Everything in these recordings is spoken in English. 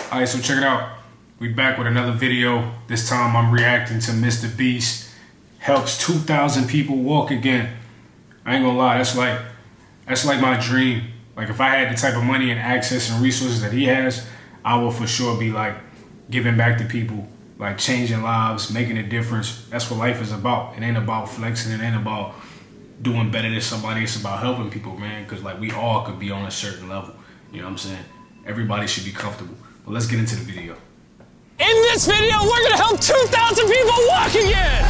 Alright, so check it out. We back with another video. This time I'm reacting to Mr.Beast helps 2,000 people walk again. I ain't gonna lie, that's like my dream. Like if I had the type of money and access and resources that he has, I will for sure be like giving back to people, like changing lives, making a difference. That's what life is about. It ain't about flexing, it ain't about doing better than somebody. It's about helping people, man, because like we all could be on a certain level. You know what I'm saying? Everybody should be comfortable. But let's get into the video. In this video, we're gonna help 2,000 people walk again!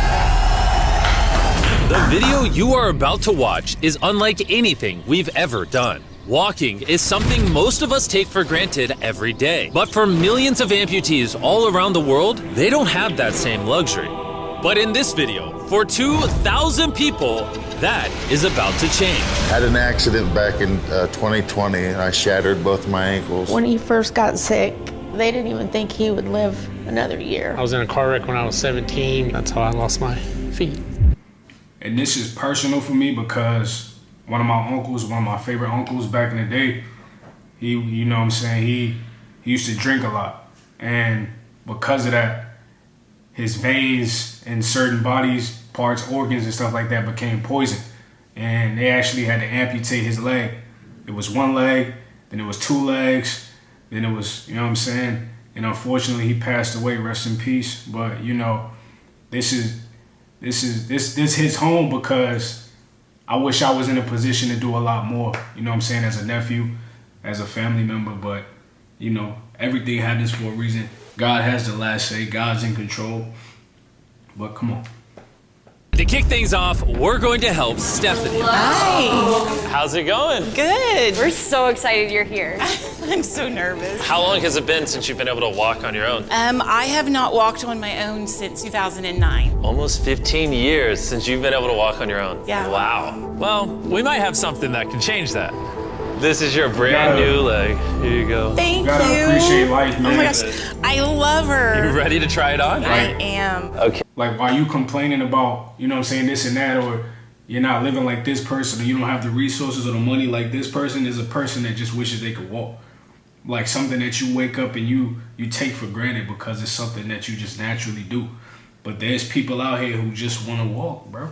The video you are about to watch is unlike anything we've ever done. Walking is something most of us take for granted every day. But for millions of amputees all around the world, they don't have that same luxury. But in this video, for 2,000 people, that is about to change. Had an accident back in 2020 and I shattered both my ankles. When he first got sick, they didn't even think he would live another year. I was in a car wreck when I was 17. That's how I lost my feet. And this is personal for me because one of my uncles, one of my favorite uncles back in the day, he, you know what I'm saying, he used to drink a lot. And because of that, his veins and certain bodies, parts, organs and stuff like that became poisoned. And they actually had to amputate his leg. It was one leg, then it was two legs, then it was, you know what I'm saying? And unfortunately he passed away, rest in peace. But you know, this hits home because I wish I was in a position to do a lot more, you know what I'm saying, as a nephew, as a family member. But you know, everything happens for a reason. God has the last say. God's in control. But come on. To kick things off, we're going to help Stephanie. Hi. How's it going? Good. We're so excited you're here. I'm so nervous. How long has it been since you've been able to walk on your own? I have not walked on my own since 2009. Almost 15 years since you've been able to walk on your own. Yeah. Wow. Well, we might have something that can change that. This is your brand new leg. Here you go. Thank you. Gotta appreciate life, man. Oh my gosh, I love her. You ready to try it on? I am. Okay. Like, are you complaining about, you know what I'm saying, this and that, or you're not living like this person, or you don't have the resources or the money like this person? Is a person that just wishes they could walk. Like something that you wake up and you take for granted because it's something that you just naturally do. But there's people out here who just want to walk, bro.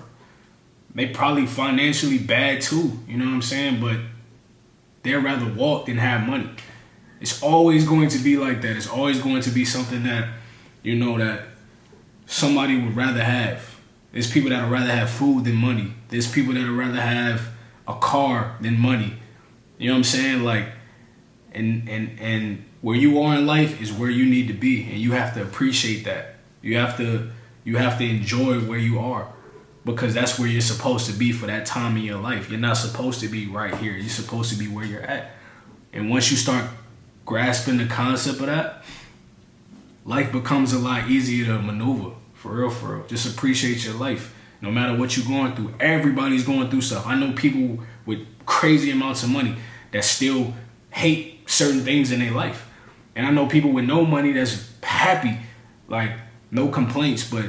They probably financially bad too, you know what I'm saying? But they'd rather walk than have money. It's always going to be like that. It's always going to be something that, you know, that somebody would rather have. There's people that would rather have food than money. There's people that would rather have a car than money. You know what I'm saying? Like, and where you are in life is where you need to be, and you have to appreciate that. You have to enjoy where you are, because that's where you're supposed to be for that time in your life. You're not supposed to be right here. You're supposed to be where you're at. And once you start grasping the concept of that, life becomes a lot easier to maneuver. For real, for real. Just appreciate your life. No matter what you're going through. Everybody's going through stuff. I know people with crazy amounts of money that still hate certain things in their life. And I know people with no money that's happy, like no complaints, but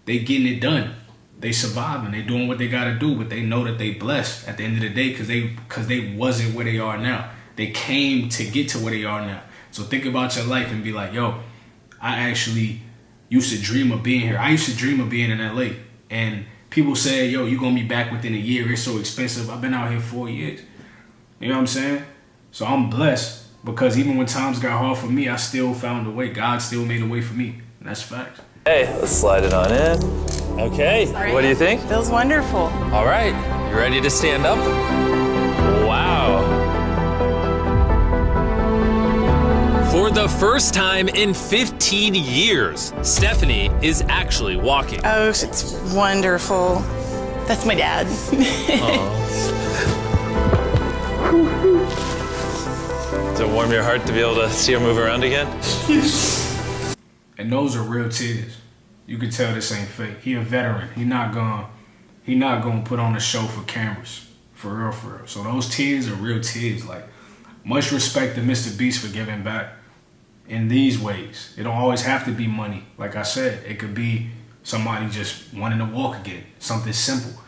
they getting it done. They surviving, they doing what they gotta do, but they know that they blessed at the end of the day because they wasn't where they are now. They came to get to where they are now. So think about your life and be like, yo, I actually used to dream of being here. I used to dream of being in LA. And people say, yo, you're gonna be back within a year. It's so expensive. I've been out here 4 years. You know what I'm saying? So I'm blessed because even when times got hard for me, I still found a way. God still made a way for me. And that's facts. Hey, let's slide it on in. Okay, what do you think? Feels wonderful. All right, you ready to stand up? Wow. For the first time in 15 years, Stephanie is actually walking. Oh, it's wonderful. That's my dad. Does it warm your heart to be able to see her move around again? And those are real tears. You can tell this ain't fake. He a veteran. He not gonna put on a show for cameras. For real, for real. So those tears are real tears. Like, much respect to Mr.Beast for giving back in these ways. It don't always have to be money. Like I said, it could be somebody just wanting to walk again. Something simple.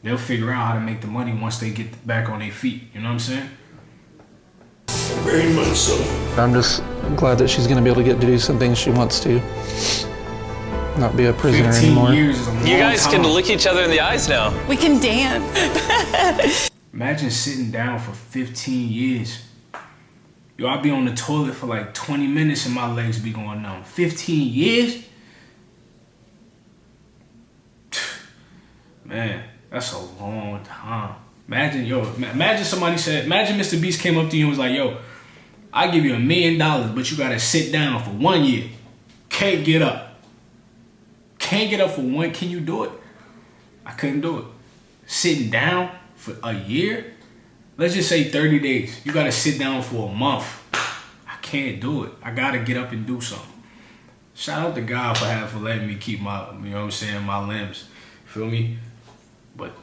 They'll figure out how to make the money once they get back on their feet. You know what I'm saying? Very much so. I'm just glad that she's going to be able to get to do some things she wants to. Not be a prisoner 15 anymore. years is a long You guys time. can look each other in the eyes now. We can dance. Imagine sitting down for 15 years. Yo, I'll be on the toilet for like 20 minutes and my legs be going numb. 15 years? Man, that's a long time. Imagine somebody said, imagine Mr.Beast came up to you and was like, yo, I give you $1 million, but you gotta sit down for 1 year. Can't get up. Can't get up for one, can you do it? I couldn't do it. Sitting down for a year? Let's just say 30 days. You gotta sit down for a month. I can't do it. I gotta get up and do something. Shout out to God for letting me keep my, you know what I'm saying, my limbs. Feel me? But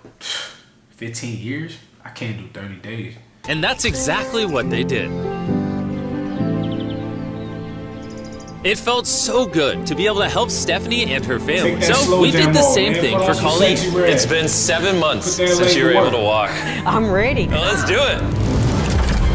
15 years? I can't do 30 days. And that's exactly what they did. It felt so good to be able to help Stephanie and her family. Take that So slow we did jam the off, same man. thing Put for on some Colleen. sexy bread. It's been 7 months Put that since leg you were to able work. to walk. I'm ready. Well, let's do it.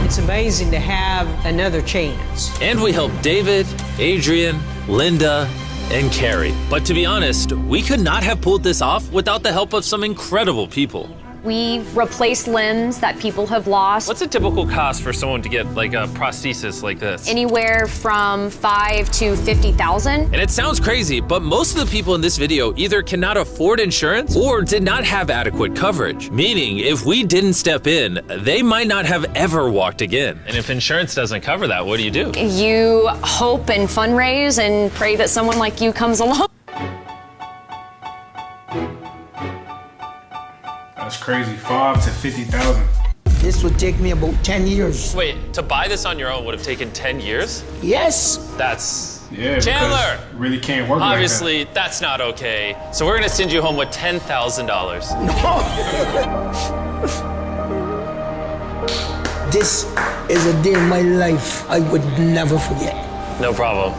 It's amazing to have another chance. And we helped David, Adrian, Linda, and Carrie. But to be honest, we could not have pulled this off without the help of some incredible people. We've replaced limbs that people have lost. What's a typical cost for someone to get like a prosthesis like this? Anywhere from $5,000 to $50,000. And it sounds crazy, but most of the people in this video either cannot afford insurance or did not have adequate coverage. Meaning, if we didn't step in, they might not have ever walked again. And if insurance doesn't cover that, what do? You hope and fundraise and pray that someone like you comes along. That's crazy. 5 to 50,000. This would take me about 10 years. Wait, to buy this on your own would have taken 10 years? Yes. That's... Yeah, Chandler! because really can't work Obviously, like that. that's not okay. So we're gonna send you home with $10,000. This is a day in my life I would never forget. No problem.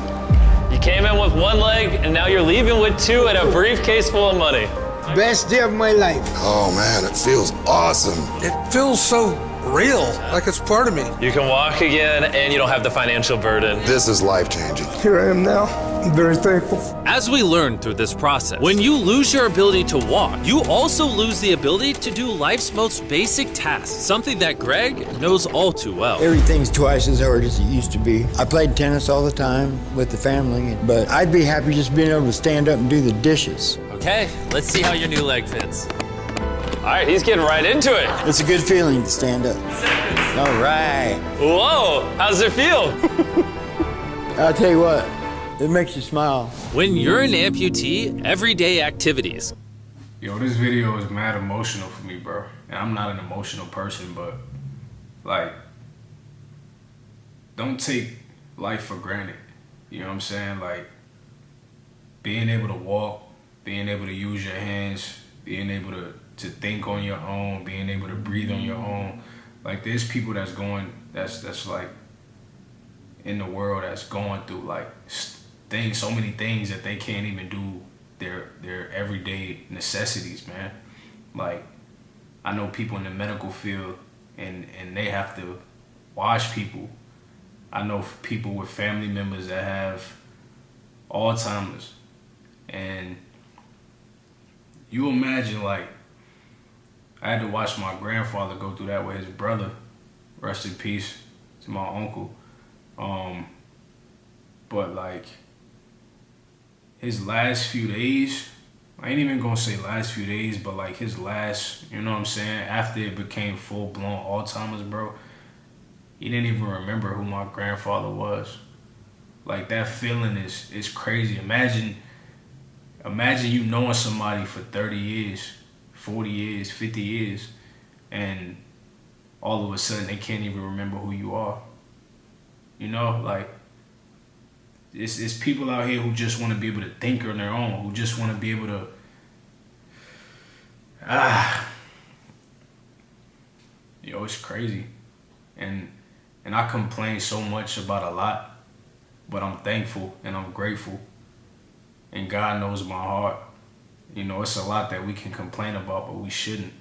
You came in with one leg, and now you're leaving with two and a briefcase full of money. Best day of my life. Oh man, it feels awesome. It feels so real, like it's part of me. You can walk again, and you don't have the financial burden. This is life-changing. Here I am now. I'm very thankful. As we learned through this process, when you lose your ability to walk, you also lose the ability to do life's most basic tasks, something that Greg knows all too well. Everything's twice as hard as it used to be. I played tennis all the time with the family, but I'd be happy just being able to stand up and do the dishes. Okay, let's see how your new leg fits. All right, he's getting right into it. It's a good feeling to stand up. All right. Whoa, how's it feel? I'll tell you what, it makes you smile. When you're an amputee, everyday activities. Yo, this video is mad emotional for me, bro. And I'm not an emotional person, but like, don't take life for granted. You know what I'm saying? Like, being able to walk, being able to use your hands, being able to think on your own, being able to breathe on your own. Like, there's people that's like in the world that's going through like things, so many things that they can't even do their everyday necessities, man. Like, I know people in the medical field and they have to wash people. I know people with family members that have Alzheimer's, and you imagine, like, I had to watch my grandfather go through that with his brother. Rest in peace to my uncle. But like, his last few days, I ain't even gonna say last few days, but like his last, you know what I'm saying, after it became full-blown Alzheimer's, bro, he didn't even remember who my grandfather was. Like, that feeling is crazy. Imagine you knowing somebody for 30 years, 40 years, 50 years, and all of a sudden they can't even remember who you are. You know, like, it's people out here who just want to be able to think on their own, who just want to be able to, yo, it's crazy. And I complain so much about a lot, but I'm thankful and I'm grateful. And God knows my heart. You know, it's a lot that we can complain about, but we shouldn't.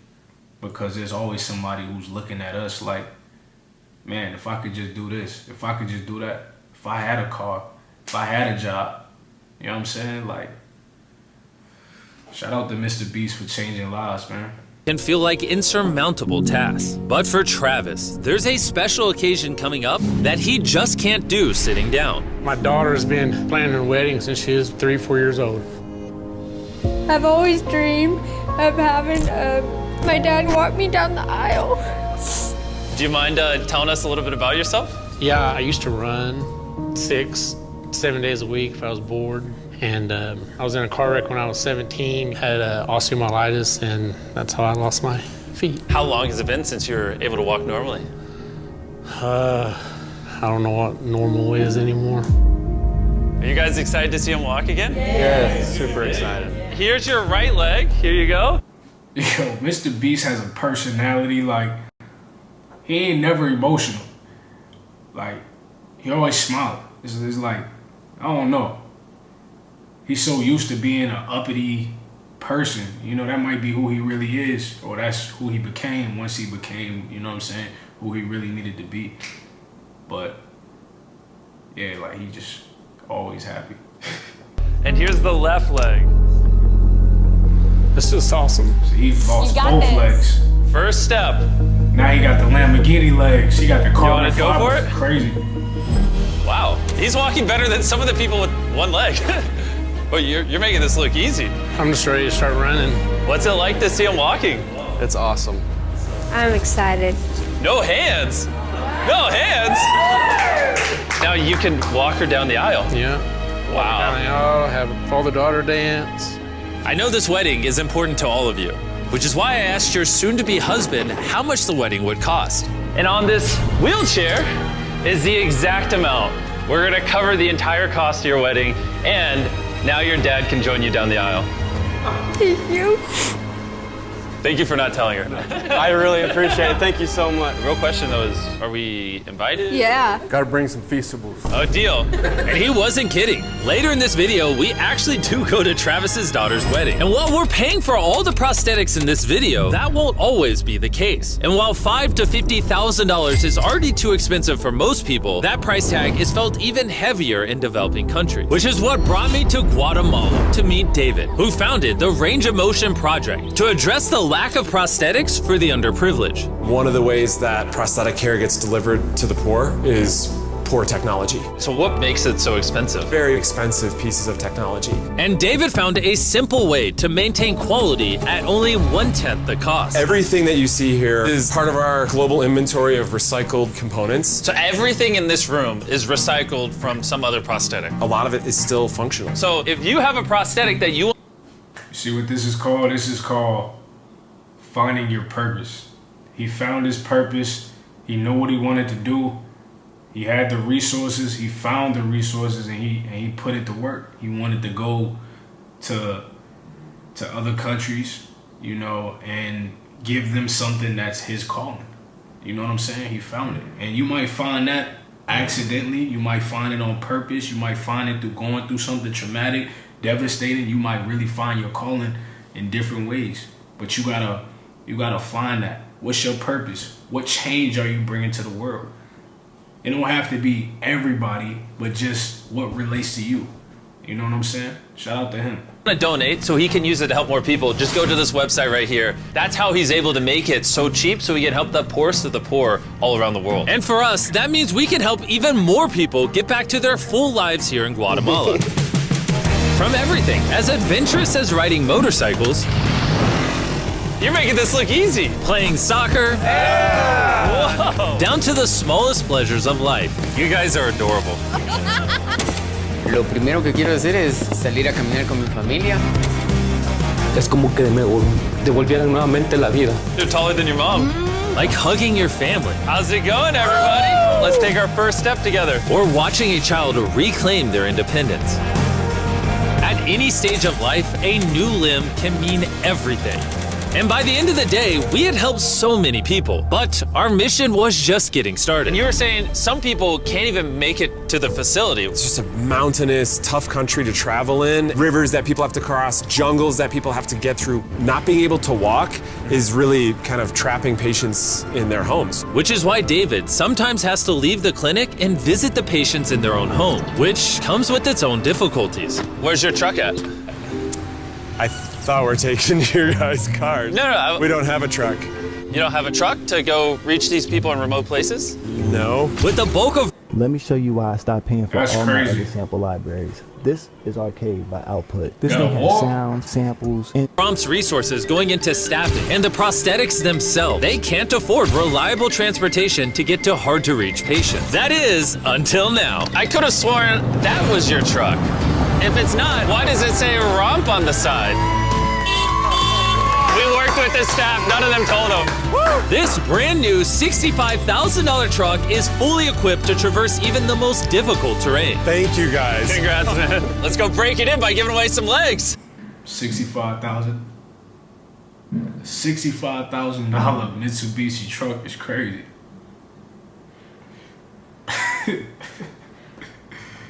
Because there's always somebody who's looking at us like man, if I could just do this, if I could just do that, if I had a car, if I had a job, you know what I'm saying? Like, shout out to Mr.Beast for changing lives, man. Can feel like insurmountable tasks. But for Travis, there's a special occasion coming up that he just can't do sitting down. My daughter's been planning her wedding since she was 3-4 years old. I've always dreamed of having my dad walk me down the aisle. Do you mind telling us a little bit about yourself? Yeah, I used to run 6-7 days a week if I was bored. And I was in a car wreck when I was 17, had osteomyelitis, and that's how I lost my feet. How long has it been since you were able to walk normally? I don't know what normal is anymore. Are you guys excited to see him walk again? Yeah, super excited. Here's your right leg. Here you go. Yo, Mr.Beast has a personality, like, he ain't never emotional. Like, he always smiling. It's like, I don't know. He's so used to being an uppity person. You know, that might be who he really is, or that's who he became once he became, you know what I'm saying, who he really needed to be. But, yeah, like, he just always happy. And here's the left leg. It's just awesome. So he lost both legs. First step. Now he got the Lamborghini legs. He got the car. You want to go for it? Crazy. Wow, he's walking better than some of the people with one leg. But you're making this look easy. I'm just ready to start running. What's it like to see him walking? It's awesome. I'm excited. No hands. No hands. Now you can walk her down the aisle. Yeah. Wow. Down the aisle, have a father-daughter dance. I know this wedding is important to all of you, which is why I asked your soon-to-be husband how much the wedding would cost. And on this wheelchair is the exact amount. We're gonna cover the entire cost of your wedding, and now your dad can join you down the aisle. Thank you. Thank you for not telling her. I really appreciate it. Thank you so much. The real question though is, are we invited? Yeah. Gotta bring some Feastables. Oh, deal. And he wasn't kidding. Later in this video, we actually do go to Travis's daughter's wedding. And while we're paying for all the prosthetics in this video, that won't always be the case. And while $5,000 to $50,000 is already too expensive for most people, that price tag is felt even heavier in developing countries. Which is what brought me to Guatemala to meet David, who founded the Range of Motion Project to address the lack of prosthetics for the underprivileged. One of the ways that prosthetic care gets delivered to the poor is poor technology. So what makes it so expensive? Very expensive pieces of technology. And David found a simple way to maintain quality at only 1/10 the cost. Everything that you see here is part of our global inventory of recycled components. So everything in this room is recycled from some other prosthetic. A lot of it is still functional. So if you have a prosthetic that you see what this is called? This is called finding your purpose. He found his purpose. He knew what he wanted to do. He had the resources. He found the resources, and he put it to work. He wanted to go to other countries, you know, and give them something that's his calling. You know what I'm saying? He found it. And you might find that accidentally. You might find it on purpose. You might find it through going through something traumatic, devastating. You might really find your calling in different ways. But you gotta find that. What's your purpose? What change are you bringing to the world? It don't have to be everybody, but just what relates to you. You know what I'm saying? Shout out to him. want to donate so he can use it to help more people, just go to this website right here. That's how he's able to make it so cheap so he can help the poorest of the poor all around the world. And for us, that means we can help even more people get back to their full lives here in Guatemala. From everything as adventurous as riding motorcycles, you're making this look easy. Playing soccer, yeah. Whoa. Down to the smallest pleasures of life. You guys are adorable. Lo primero que quiero hacer es salir a caminar con mi familia. Es como que me devolvieran nuevamente la vida. You're taller than your mom. Like hugging your family. How's it going, everybody? Let's take our first step together. Or watching a child reclaim their independence. At any stage of life, a new limb can mean everything. And by the end of the day, we had helped so many people, but our mission was just getting started. And you were saying some people can't even make it to the facility. It's just a mountainous, tough country to travel in. Rivers that people have to cross, jungles that people have to get through. Not being able to walk is really kind of trapping patients in their homes. Which is why David sometimes has to leave the clinic and visit the patients in their own home, which comes with its own difficulties. Where's your truck at? I thought we're taking your guys' cars. No. We don't have a truck. You don't have a truck to go reach these people in remote places? No. With the bulk of... Let me show you why I stopped paying for That's all crazy. my other sample libraries. This is Arcade by Output. This Gotta thing has walk. sounds, samples, and prompts resources going into staffing and the prosthetics themselves. They can't afford reliable transportation to get to hard-to-reach patients. That is, until now. I could have sworn that was your truck. If it's not, why does it say romp on the side? We worked with the staff, none of them told them. Woo! This brand new $65,000 truck is fully equipped to traverse even the most difficult terrain. Thank you, guys. Congrats, man. Let's go break it in by giving away some legs. $65,000 Mitsubishi truck is crazy.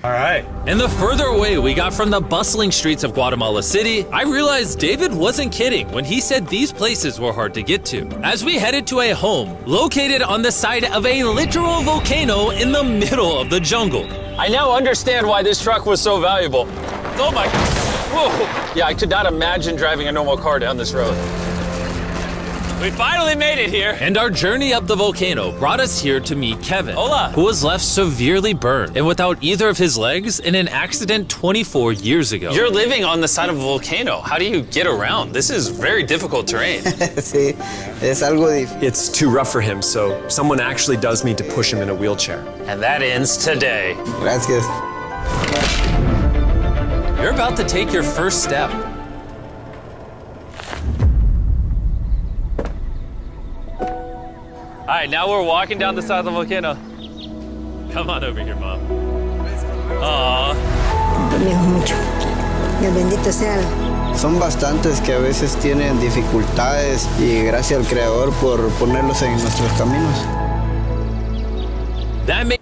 All right. And the further away we got from the bustling streets of Guatemala City, I realized David wasn't kidding when he said these places were hard to get to. As we headed to a home located on the side of a literal volcano in the middle of the jungle. I now understand why this truck was so valuable. Oh my, whoa. Yeah, I could not imagine driving a normal car down this road. We finally made it here. And our journey up the volcano brought us here to meet Kevin, Hola. who was left severely burned and without either of his legs in an accident 24 years ago. You're living on the side of a volcano. How do you get around? This is very difficult terrain. Sí, es algo difícil. It's too rough for him, so someone actually does need to push him in a wheelchair. And that ends today. Gracias. You're about to take your first step. All right, now we're walking down the side of the volcano. Come on over here, Mom. Aww. mucho. Dios bendito sea. Son bastantes que a veces tienen dificultades y gracias al Creador por ponerlos en nuestros caminos. That may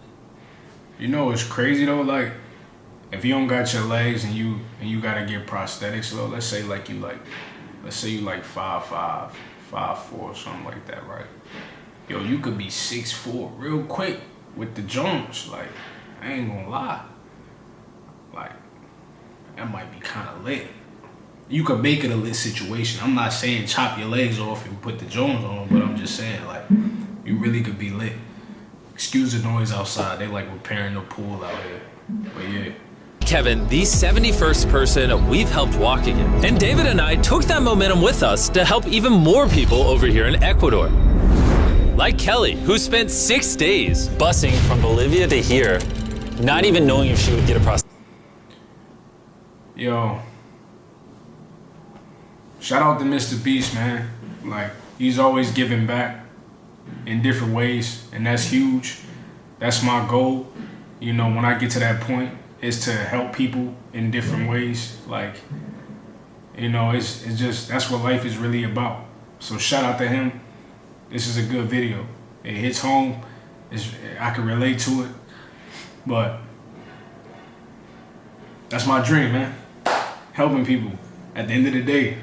You know it's crazy though, like if you don't got your legs and you gotta get prosthetics, though, let's say you like 5'5", 5'4", something like that, right? Yo, you could be 6'4" real quick with the Jones. Like, I ain't gonna lie. Like, that might be kind of lit. You could make it a lit situation. I'm not saying chop your legs off and put the Jones on, but I'm just saying, like, you really could be lit. Excuse the noise outside. They like repairing the pool out here. But yeah. Kevin, the 71st person we've helped walk again. And David and I took that momentum with us to help even more people over here in Ecuador. Like Kelly, who spent 6 days busing from Bolivia to here, not even knowing if she would get a prosthetic. Yo, shout out to Mr.Beast, man. Like, he's always giving back in different ways, and that's huge. That's my goal. You know, when I get to that point, is to help people in different ways. Like, you know, it's just, that's what life is really about. So shout out to him. This is a good video. It hits home. I can relate to it. But that's my dream, man. Helping people. At the end of the day,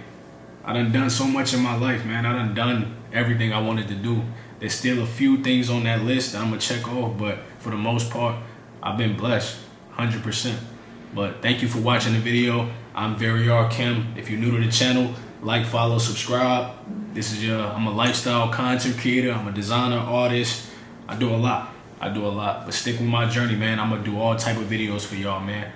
I done so much in my life, man. I done everything I wanted to do. There's still a few things on that list that I'm gonna check off, but for the most part, I've been blessed, 100%. But thank you for watching the video. I'm Rkim. If you're new to the channel, like, follow, subscribe. I'm a lifestyle content creator. I'm a designer, artist. I do a lot. But stick with my journey, man. I'm gonna do all type of videos for y'all, man.